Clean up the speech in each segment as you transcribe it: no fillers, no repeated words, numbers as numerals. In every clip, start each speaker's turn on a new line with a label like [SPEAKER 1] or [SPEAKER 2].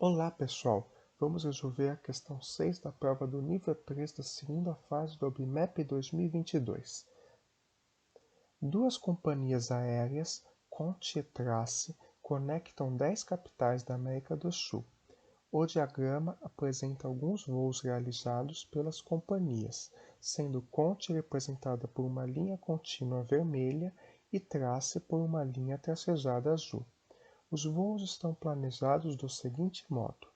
[SPEAKER 1] Olá pessoal, vamos resolver a questão 6 da prova do nível 3 da segunda fase do OBMAP 2022. Duas companhias aéreas, Conti e Trace, conectam 10 capitais da América do Sul. O diagrama apresenta alguns voos realizados pelas companhias, sendo Conti representada por uma linha contínua vermelha e Trace por uma linha tracejada azul. Os voos estão planejados do seguinte modo.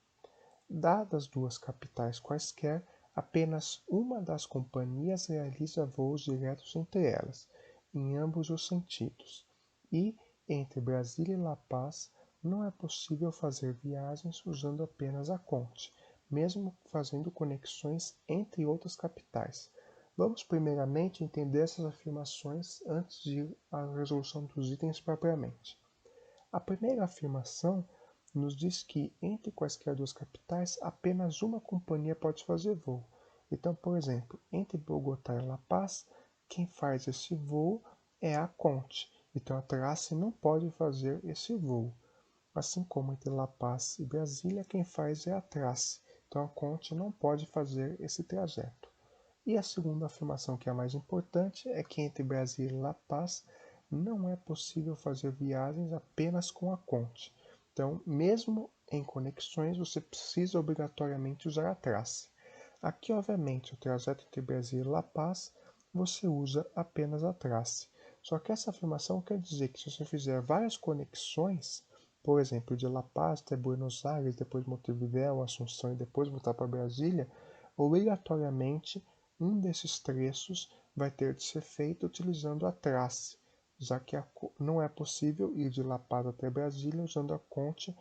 [SPEAKER 1] Dadas duas capitais quaisquer, apenas uma das companhias realiza voos diretos entre elas, em ambos os sentidos, e, entre Brasília e La Paz, não é possível fazer viagens usando apenas a Conti, mesmo fazendo conexões entre outras capitais. Vamos primeiramente entender essas afirmações antes de ir à resolução dos itens propriamente. A primeira afirmação nos diz que, entre quaisquer duas capitais, apenas uma companhia pode fazer voo. Então, por exemplo, entre Bogotá e La Paz, quem faz esse voo é a Conti. Então, a Trace não pode fazer esse voo. Assim como entre La Paz e Brasília, quem faz é a Trace. Então, a Conti não pode fazer esse trajeto. E a segunda afirmação, que é a mais importante, é que entre Brasília e La Paz não é possível fazer viagens apenas com a Conti. Então, mesmo em conexões, você precisa obrigatoriamente usar a Trace. Aqui, obviamente, o trajeto entre Brasília e La Paz, você usa apenas a Trace. Só que essa afirmação quer dizer que se você fizer várias conexões, por exemplo, de La Paz até Buenos Aires, depois Montevidéu, Assunção e depois voltar para Brasília, obrigatoriamente um desses trechos vai ter de ser feito utilizando a Trace, já que não é possível ir de La Paz até Brasília usando a Conti,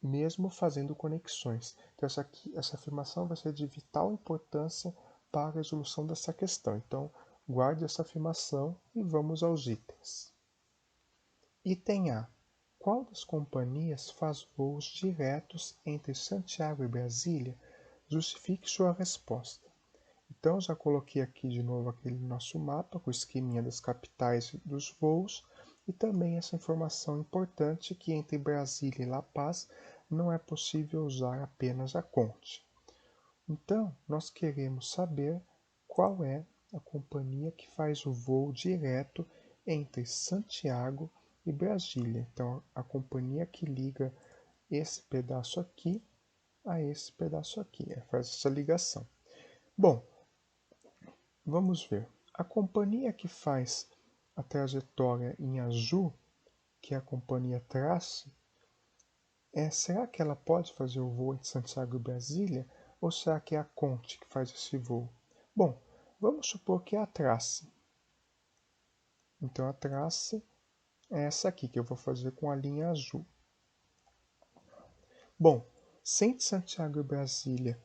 [SPEAKER 1] mesmo fazendo conexões. Então essa afirmação vai ser de vital importância para a resolução dessa questão. Então, guarde essa afirmação e vamos aos itens. Item A. Qual das companhias faz voos diretos entre Santiago e Brasília? Justifique sua resposta. Então, já coloquei aqui de novo aquele nosso mapa com o esqueminha das capitais dos voos e também essa informação importante que entre Brasília e La Paz não é possível usar apenas a Conti. Então, nós queremos saber qual é a companhia que faz o voo direto entre Santiago e Brasília. Então, a companhia que liga esse pedaço aqui a esse pedaço aqui, faz essa ligação. Bom, vamos ver. A companhia que faz a trajetória em azul, que é a companhia Trace, será que ela pode fazer o voo entre Santiago e Brasília? Ou será que é a Conti que faz esse voo? Bom, vamos supor que é a Trace. Então a Trace é essa aqui que eu vou fazer com a linha azul. Bom, se entre Santiago e Brasília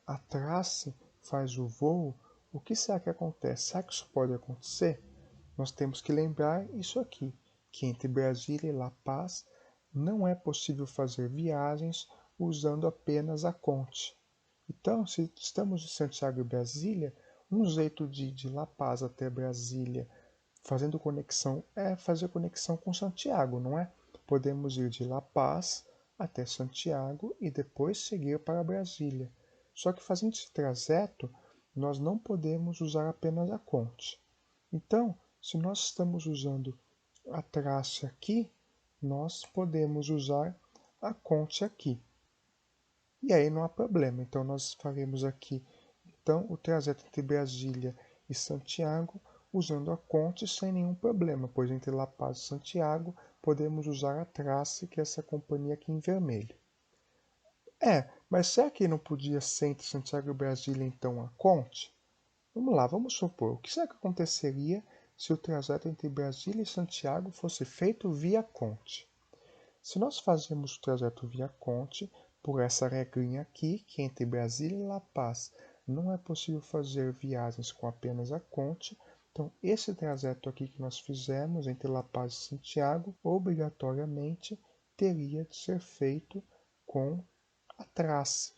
[SPEAKER 1] a Trace faz o voo, o que será que acontece? Será que isso pode acontecer? Nós temos que lembrar isso aqui, que entre Brasília e La Paz não é possível fazer viagens usando apenas a Conti. Então, se estamos de Santiago e Brasília, um jeito de ir de La Paz até Brasília fazendo conexão é fazer conexão com Santiago, não é? Podemos ir de La Paz até Santiago e depois seguir para Brasília. Só que fazendo esse trajeto, nós não podemos usar apenas a Conti. Então, se nós estamos usando a Trace aqui, nós podemos usar a Conti aqui. E aí não há problema. Então, nós faremos aqui o trajeto entre Brasília e Santiago usando a Conti sem nenhum problema, pois entre La Paz e Santiago podemos usar a Trace, que é essa companhia aqui em vermelho. Mas será que não podia ser entre Santiago e Brasília então a Conti? Vamos lá, vamos supor, o que será que aconteceria se o trajeto entre Brasília e Santiago fosse feito via Conti? Se nós fazemos o trajeto via Conti, por essa regrinha aqui, que entre Brasília e La Paz não é possível fazer viagens com apenas a Conti, então esse trajeto aqui que nós fizemos entre La Paz e Santiago, obrigatoriamente teria de ser feito com a Trace.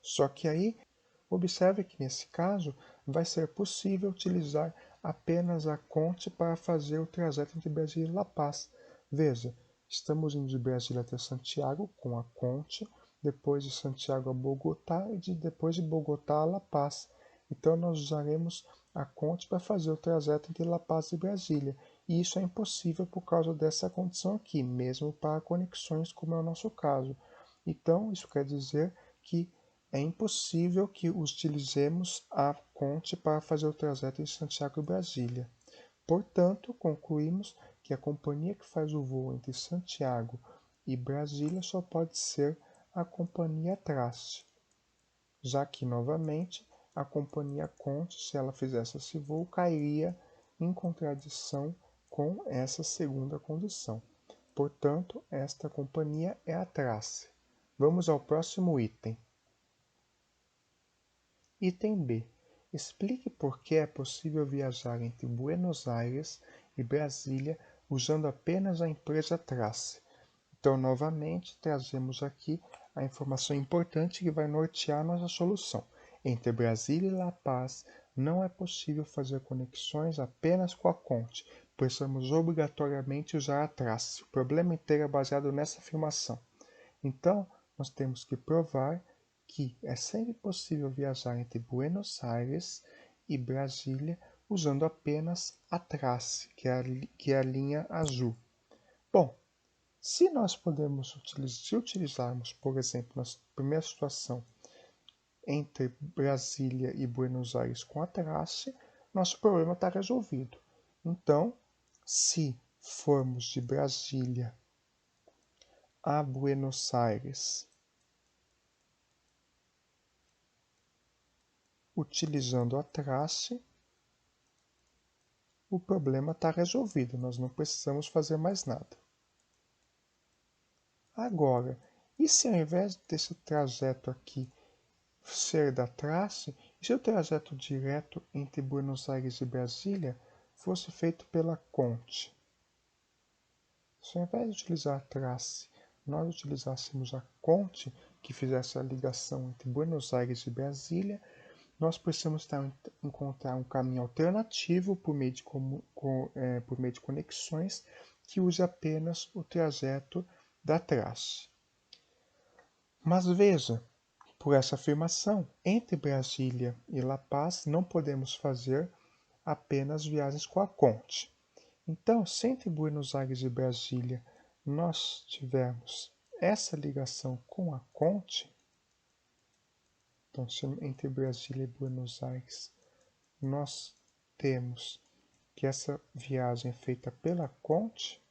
[SPEAKER 1] Só que aí, observe que nesse caso vai ser possível utilizar apenas a Conti para fazer o trajeto entre Brasília e La Paz. Veja, Estamos indo de Brasília até Santiago com a Conte, depois de Santiago a Bogotá e depois de Bogotá a La Paz. Então nós usaremos a Conte para fazer o trajeto entre La Paz e Brasília. E isso é impossível por causa dessa condição aqui, mesmo para conexões como é o nosso caso. Então isso quer dizer que é impossível que utilizemos a Conte para fazer o trajeto entre Santiago e Brasília. Portanto, concluímos que a companhia que faz o voo entre Santiago e Brasília só pode ser a companhia Trace, já que, novamente, a companhia Conte, se ela fizesse esse voo, cairia em contradição com essa segunda condição. Portanto, esta companhia é a Trace. Vamos ao próximo item. Item B. Explique por que é possível viajar entre Buenos Aires e Brasília usando apenas a empresa Trace. Então, novamente, trazemos aqui a informação importante que vai nortear nossa solução. Entre Brasília e La Paz, não é possível fazer conexões apenas com a Conte, precisamos obrigatoriamente usar a Trace. O problema inteiro é baseado nessa afirmação. Então, nós temos que provar que é sempre possível viajar entre Buenos Aires e Brasília usando apenas a Trace, que é a linha azul. Bom, se nós utilizarmos, por exemplo, na primeira situação, entre Brasília e Buenos Aires com a Trace, nosso problema está resolvido. Então, se formos de Brasília a Buenos Aires utilizando a Trace, o problema está resolvido, nós não precisamos fazer mais nada. Agora, e se ao invés desse trajeto aqui ser da Trace, e se o trajeto direto entre Buenos Aires e Brasília fosse feito pela Conte? Se ao invés de utilizar a Trace, nós utilizássemos a Conte, que fizesse a ligação entre Buenos Aires e Brasília, nós precisamos encontrar um caminho alternativo por meio de conexões que use apenas o trajeto da Trace. Mas veja, por essa afirmação, entre Brasília e La Paz não podemos fazer apenas viagens com a Conte. Então, se entre Buenos Aires e Brasília nós tivermos essa ligação com a Conte, então, se entre Brasília e Buenos Aires nós temos que essa viagem é feita pela Conte,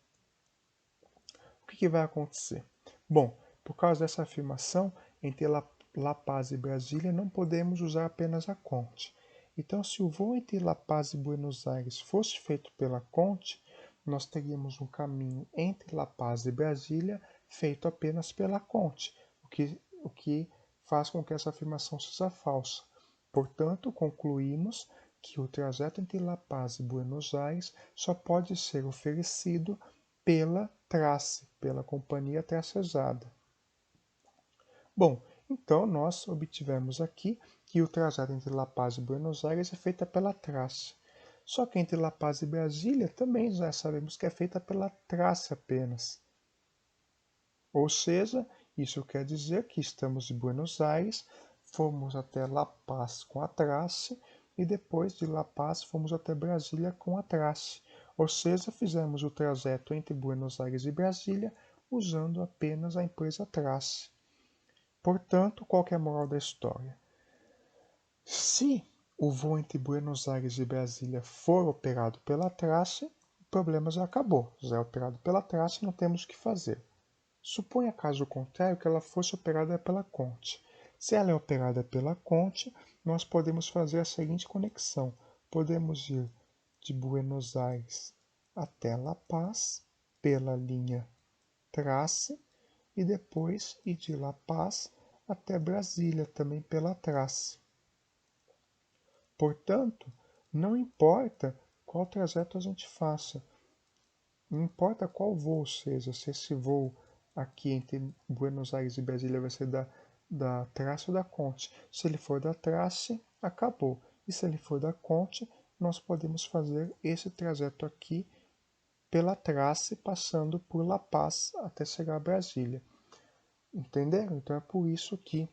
[SPEAKER 1] o que vai acontecer? Bom, por causa dessa afirmação, entre La Paz e Brasília não podemos usar apenas a Conte. Então, se o voo entre La Paz e Buenos Aires fosse feito pela Conte, nós teríamos um caminho entre La Paz e Brasília feito apenas pela Conte, o que faz com que essa afirmação seja falsa. Portanto, concluímos que o trajeto entre La Paz e Buenos Aires só pode ser oferecido pela Trace, pela companhia tracejada. Bom, então nós obtivemos aqui que o trajeto entre La Paz e Buenos Aires é feita pela Trace. Só que entre La Paz e Brasília também já sabemos que é feita pela Trace apenas. Ou seja, isso quer dizer que estamos de Buenos Aires, fomos até La Paz com a Trace e depois de La Paz fomos até Brasília com a Trace. Ou seja, fizemos o trajeto entre Buenos Aires e Brasília usando apenas a empresa Trace. Portanto, qual que é a moral da história? Se o voo entre Buenos Aires e Brasília for operado pela Trace, o problema já acabou. Já é operado pela Trace, não temos o que fazer. Suponha caso contrário que ela fosse operada pela Conte. Se ela é operada pela Conte, nós podemos fazer a seguinte conexão. Podemos ir de Buenos Aires até La Paz pela linha Trace e depois ir de La Paz até Brasília também pela Trace. Portanto, não importa qual trajeto a gente faça, não importa qual voo seja, se esse voo aqui entre Buenos Aires e Brasília vai ser da Trace ou da Conte. Se ele for da Trace, acabou. E se ele for da Conte, nós podemos fazer esse trajeto aqui pela trace, passando por La Paz até chegar a Brasília. Entenderam? Então é por isso que,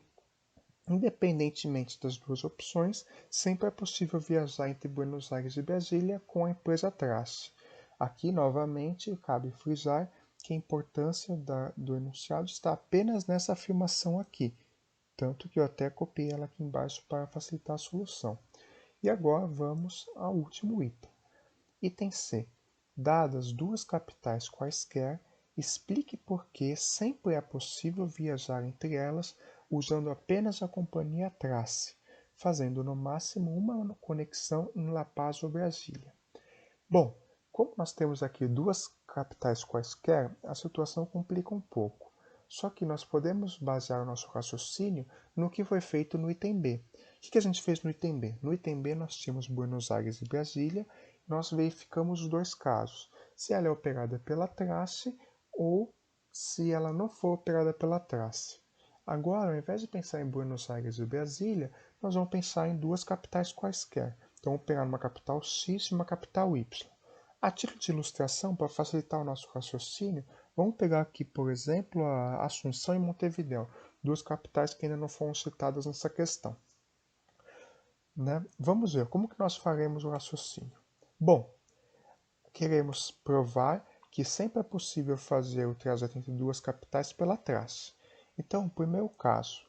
[SPEAKER 1] independentemente das duas opções, sempre é possível viajar entre Buenos Aires e Brasília com a empresa Trace. Aqui, novamente, cabe frisar que a importância do enunciado está apenas nessa afirmação aqui, tanto que eu até copiei ela aqui embaixo para facilitar a solução. E agora vamos ao último item. Item C. Dadas duas capitais quaisquer, explique por que sempre é possível viajar entre elas usando apenas a companhia Trace, fazendo no máximo uma conexão em La Paz ou Brasília. Bom, como nós temos aqui duas capitais quaisquer, a situação complica um pouco. Só que nós podemos basear o nosso raciocínio no que foi feito no item B. O que a gente fez no item B? No item B nós tínhamos Buenos Aires e Brasília, nós verificamos os dois casos, se ela é operada pela Trace ou se ela não for operada pela Trace. Agora, ao invés de pensar em Buenos Aires e Brasília, nós vamos pensar em duas capitais quaisquer. Então, vamos pegar uma capital X e uma capital Y. A título de ilustração, para facilitar o nosso raciocínio, vamos pegar aqui, por exemplo, a Assunção e Montevidéu, duas capitais que ainda não foram citadas nessa questão. Né? Vamos ver como que nós faremos o raciocínio. Bom, queremos provar que sempre é possível fazer o trajeto entre duas capitais pela trace. Então, primeiro caso,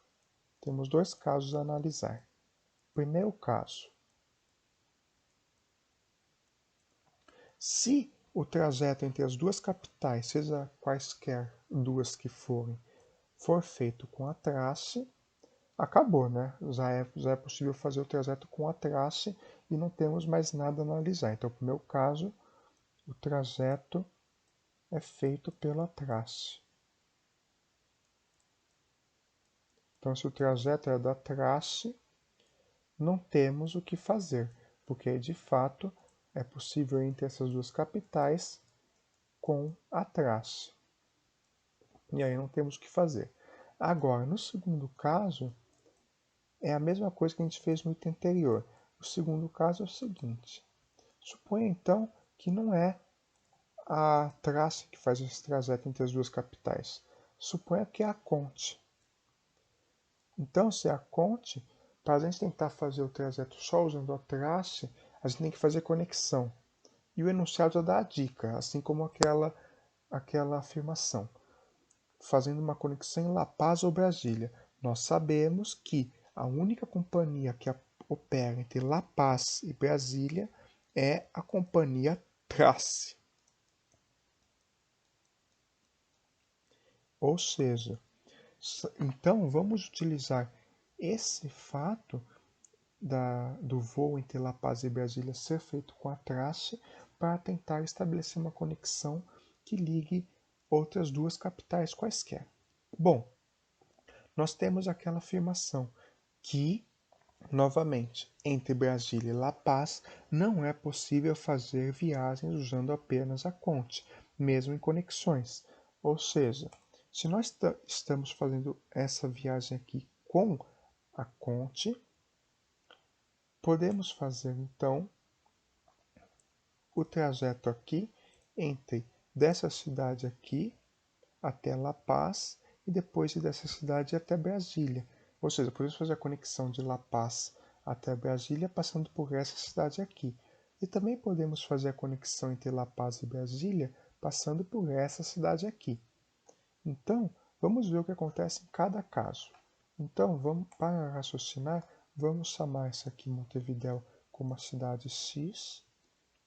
[SPEAKER 1] temos dois casos a analisar. Primeiro caso, se o trajeto entre as duas capitais, seja quaisquer duas que forem, for feito com a trace, acabou, né? Já é possível fazer o trajeto com a trace e não temos mais nada a analisar. Então, no meu caso, o trajeto é feito pela trace. Então, se o trajeto é da trace, não temos o que fazer, porque de fato é possível ir entre essas duas capitais com a trace. E aí não temos o que fazer. Agora, no segundo caso, é a mesma coisa que a gente fez no item anterior. O segundo caso é o seguinte. Suponha então que não é a trace que faz esse trajeto entre as duas capitais. Suponha que é a Conte. Então, se é a Conte, para a gente tentar fazer o trajeto só usando a trace, a gente tem que fazer conexão. E o enunciado já dá a dica, assim como aquela afirmação. Fazendo uma conexão em La Paz ou Brasília. Nós sabemos que a única companhia que opera entre La Paz e Brasília é a companhia Trace. Ou seja, então vamos utilizar esse fato do voo entre La Paz e Brasília ser feito com a Trace para tentar estabelecer uma conexão que ligue outras duas capitais quaisquer. Bom, nós temos aquela afirmação que, novamente, entre Brasília e La Paz não é possível fazer viagens usando apenas a Conte, mesmo em conexões. Ou seja, se nós estamos fazendo essa viagem aqui com a Conte, podemos fazer então o trajeto aqui entre dessa cidade aqui até La Paz e depois dessa cidade até Brasília. Ou seja, podemos fazer a conexão de La Paz até Brasília passando por essa cidade aqui. E também podemos fazer a conexão entre La Paz e Brasília passando por essa cidade aqui. Então, vamos ver o que acontece em cada caso. Então, para raciocinar, vamos chamar essa aqui, Montevidéu, como a cidade X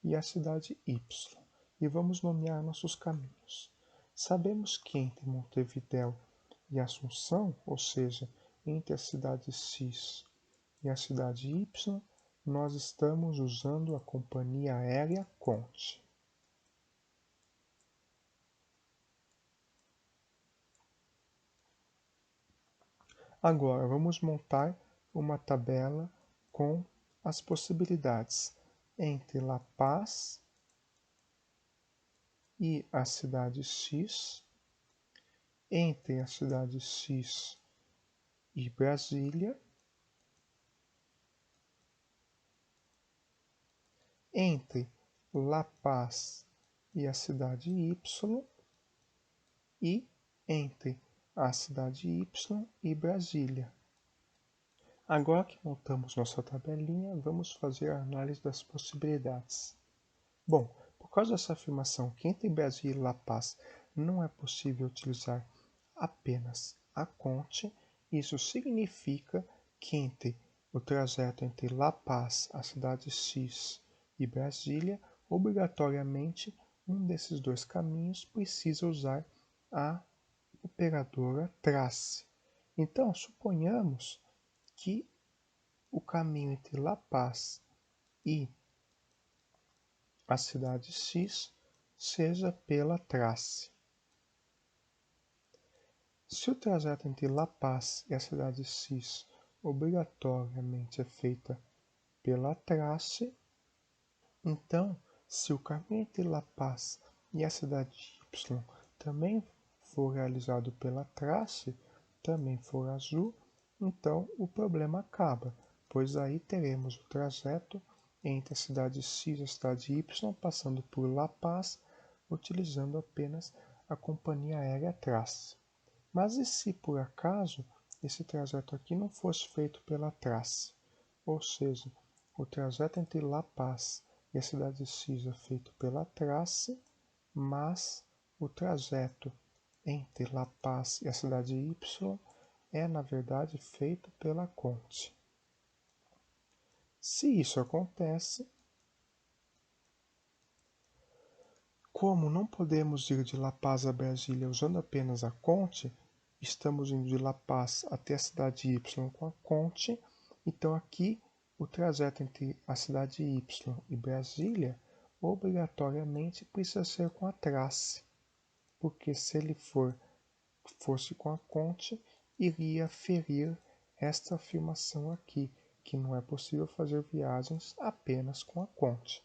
[SPEAKER 1] e a cidade Y. E vamos nomear nossos caminhos. Sabemos que entre Montevidéu e Assunção, ou seja, entre a cidade X e a cidade Y, nós estamos usando a companhia aérea Conte. Agora vamos montar uma tabela com as possibilidades entre La Paz e a cidade X, entre a cidade X e Brasília, entre La Paz e a cidade Y, e entre a cidade Y e Brasília. Agora que montamos nossa tabelinha, vamos fazer a análise das possibilidades. Bom, por causa dessa afirmação que entre Brasília e La Paz não é possível utilizar apenas a Conte, isso significa que entre o trajeto entre La Paz, a cidade X, e Brasília, obrigatoriamente um desses dois caminhos precisa usar a operadora trace. Então, suponhamos que o caminho entre La Paz e a cidade X seja pela trace. Se o trajeto entre La Paz e a cidade X obrigatoriamente é feita pela trace, então, se o caminho entre La Paz e a cidade Y também for realizado pela trace, também for azul, então o problema acaba, pois aí teremos o trajeto entre a cidade X e a cidade Y passando por La Paz, utilizando apenas a companhia aérea trace. Mas e se por acaso esse trajeto aqui não fosse feito pela trace? Ou seja, o trajeto entre La Paz e a cidade X é feito pela trace, mas o trajeto entre La Paz e a cidade Y é, na verdade, feito pela Conte. Se isso acontece, como não podemos ir de La Paz a Brasília usando apenas a Conte, estamos indo de La Paz até a cidade Y com a Conte, então aqui o trajeto entre a cidade Y e Brasília obrigatoriamente precisa ser com a trace, porque se ele fosse com a Conte, iria ferir esta afirmação aqui, que não é possível fazer viagens apenas com a Conte.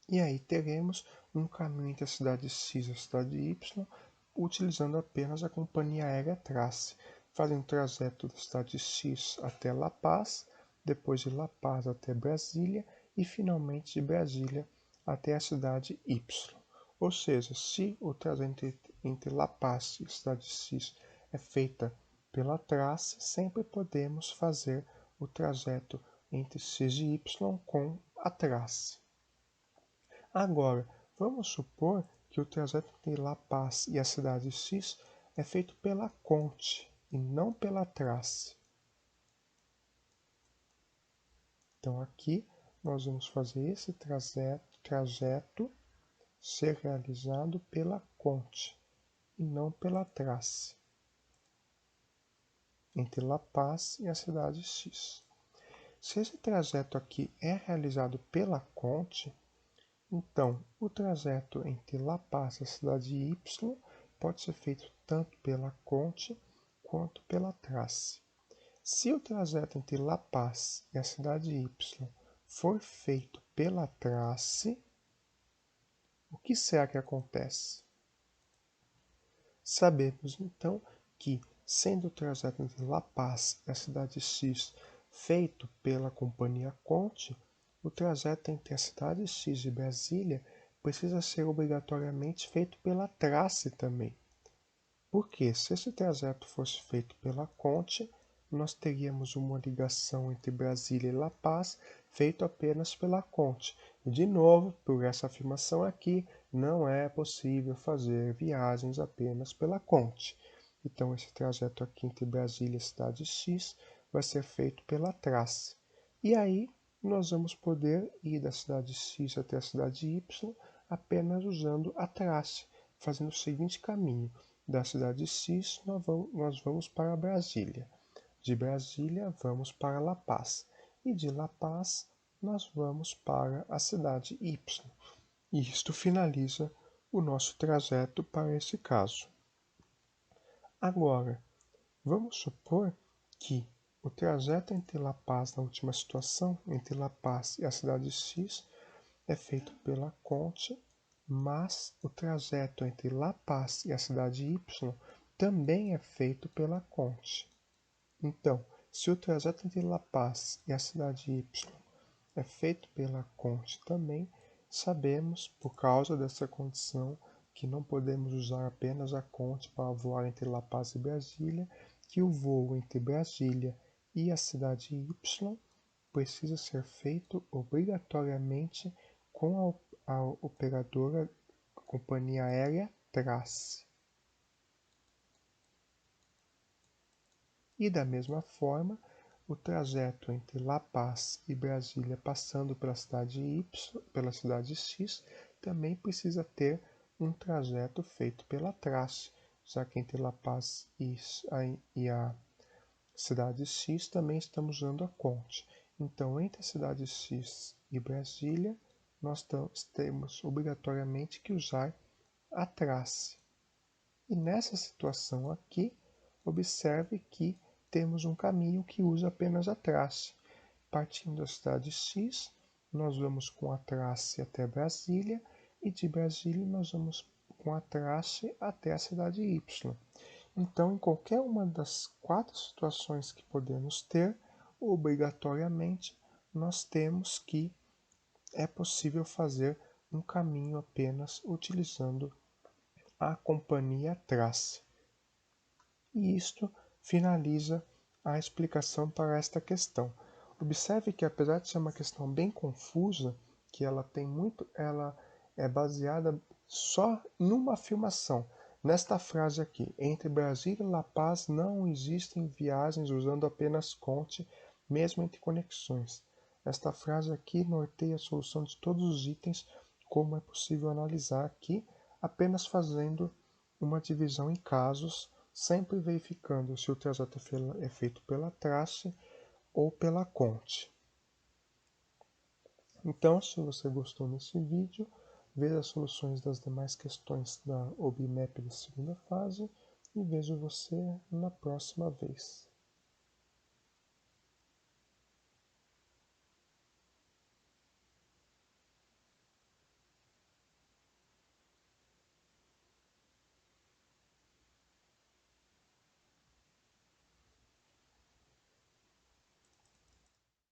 [SPEAKER 1] E aí teremos um caminho entre a cidade X e a cidade Y, utilizando apenas a companhia aérea trace, fazendo o trajeto da cidade X até La Paz, depois de La Paz até Brasília e finalmente de Brasília até a cidade Y. Ou seja, se o trajeto entre La Paz e a cidade X é feita pela trace, sempre podemos fazer o trajeto entre X e Y com a trace. Agora, vamos supor que o trajeto entre La Paz e a cidade X é feito pela Conte e não pela trace. Então aqui nós vamos fazer esse trajeto ser realizado pela Conte e não pela trace, entre La Paz e a cidade X. Se esse trajeto aqui é realizado pela Conte, então o trajeto entre La Paz e a cidade Y pode ser feito tanto pela Conte quanto pela trace. Se o trajeto entre La Paz e a cidade Y for feito pela trace, o que será que acontece? Sabemos então que, sendo o trajeto entre La Paz e a cidade X feito pela companhia Conte, o trajeto entre a cidade X e Brasília precisa ser obrigatoriamente feito pela trace também. Porque se esse trajeto fosse feito pela Conte, nós teríamos uma ligação entre Brasília e La Paz feito apenas pela Conte. E de novo, por essa afirmação aqui, não é possível fazer viagens apenas pela Conte. Então esse trajeto aqui entre Brasília e cidade X vai ser feito pela trace. E aí nós vamos poder ir da cidade X até a cidade Y apenas usando a trace, fazendo o seguinte caminho. Da cidade X, nós vamos para Brasília. De Brasília, vamos para La Paz. E de La Paz, nós vamos para a cidade Y. E isto finaliza o nosso trajeto para esse caso. Agora, vamos supor que o trajeto entre La Paz, na última situação, entre La Paz e a cidade X, é feito pela Conte, mas o trajeto entre La Paz e a cidade Y também é feito pela Conte. Então, se o trajeto entre La Paz e a cidade Y é feito pela Conte também, sabemos, por causa dessa condição, que não podemos usar apenas a Conte para voar entre La Paz e Brasília, que o voo entre Brasília e a cidade Y precisa ser feito obrigatoriamente com a operadora companhia aérea Trace. E da mesma forma, o trajeto entre La Paz e Brasília passando pela cidade Y, pela cidade X, também precisa ter um trajeto feito pela Trace, já que entre La Paz e a cidade X também estamos usando a Conte. Então, entre a cidade X e Brasília, nós temos obrigatoriamente que usar a Trace. E nessa situação aqui, observe que temos um caminho que usa apenas a Trace. Partindo da cidade X, nós vamos com a Trace até Brasília e de Brasília nós vamos com a Trace até a cidade Y. Então, em qualquer uma das 4 situações que podemos ter, obrigatoriamente nós temos que é possível fazer um caminho apenas utilizando a companhia Trace. E isto finaliza a explicação para esta questão. Observe que, apesar de ser uma questão bem confusa, que ela é baseada só em uma afirmação. Nesta frase aqui, entre Brasília e La Paz não existem viagens usando apenas Conte, mesmo entre conexões. Esta frase aqui norteia a solução de todos os itens, como é possível analisar aqui, apenas fazendo uma divisão em casos, sempre verificando se o trajeto é feito pela Trace ou pela Conte. Então, se você gostou desse vídeo, veja as soluções das demais questões da OBMAP da segunda fase e vejo você na próxima vez.